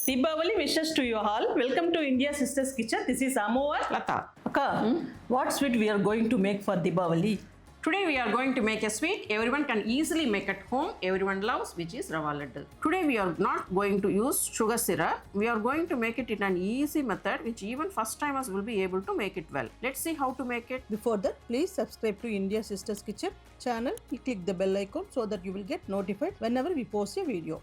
Diwali wishes to you all. Welcome to India Sisters Kitchen. This is Amovar. Lata. Akka, what sweet we are going to make for Diwali? Today we are going to make a sweet everyone can easily make at home, everyone loves, which is Rava Laddu. Today we are not going to use sugar syrup. We are going to make it in an easy method which even first timers will be able to make it well. Let's see how to make it. Before that, please subscribe to India Sisters Kitchen channel. Click the bell icon so that you will get notified whenever we post a video.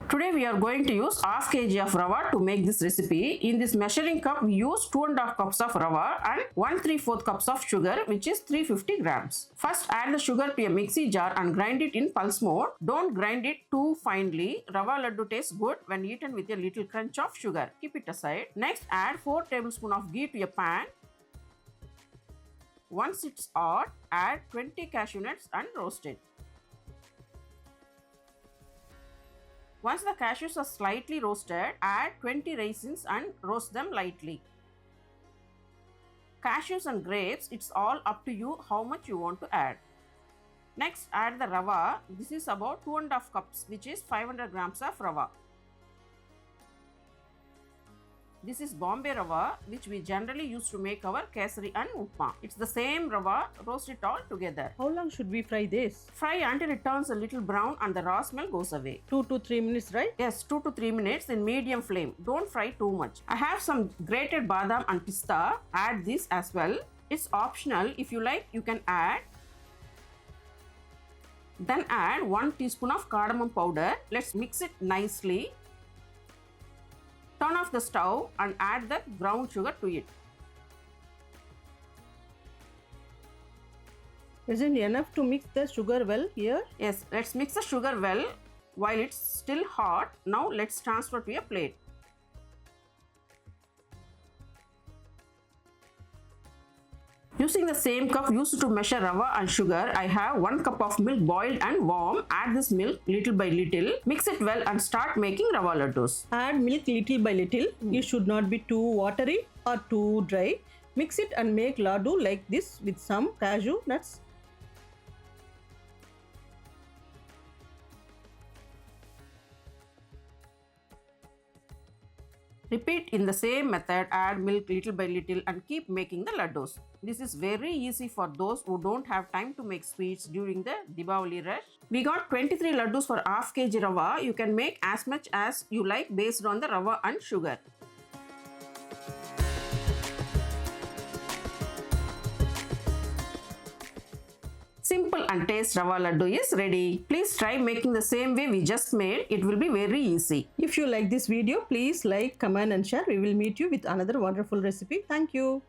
Today we are going to use half kg of rava to make this recipe. In this measuring cup we use 2.5 cups of rava and 1/3 cups of sugar, which is 350 grams. First add the sugar to a mixie jar and grind it in pulse mode. Don't grind it too finely. Rava laddu tastes good when eaten with a little crunch of sugar. Keep it aside. Next add 4 tablespoons of ghee to a pan. Once it's hot, add 20 cashew nuts and roast it. Once the cashews are slightly roasted, add 20 raisins and roast them lightly. Cashews and grapes, it's all up to you how much you want to add. Next, add the rava. This is about 2.5 cups, which is 500 grams of rava. This is Bombay rava, which we generally use to make our kesari and upma. It's the same rava, roast it all together. How long should we fry this? Fry until it turns a little brown and the raw smell goes away. 2 to 3 minutes, right? Yes, 2 to 3 minutes in medium flame. Don't fry too much. I have some grated badam and pista. Add this as well. It's optional. If you like, you can add. Then add 1 teaspoon of cardamom powder. Let's mix it nicely. Turn off the stove and add the ground sugar to it. Isn't enough to mix the sugar well here? Yes, let's mix the sugar well while it's still hot. Now let's transfer to a plate. Using the same cup used to measure rava and sugar, I have 1 cup of milk boiled and warm. Add this milk little by little. Mix it well and start making rava laddus. Add milk little by little. It should not be too watery or too dry. Mix it and make laddu like this with some cashew nuts. Repeat in the same method, add milk little by little and keep making the laddus. This is very easy for those who don't have time to make sweets during the Diwali rush. We got 23 laddus for half kg rava. You can make as much as you like based on the rava and sugar. Simple and taste rava laddu is ready. Please try making the same way we just made. It will be very easy. If you like this video, please like, comment and share. We will meet you with another wonderful recipe. Thank you.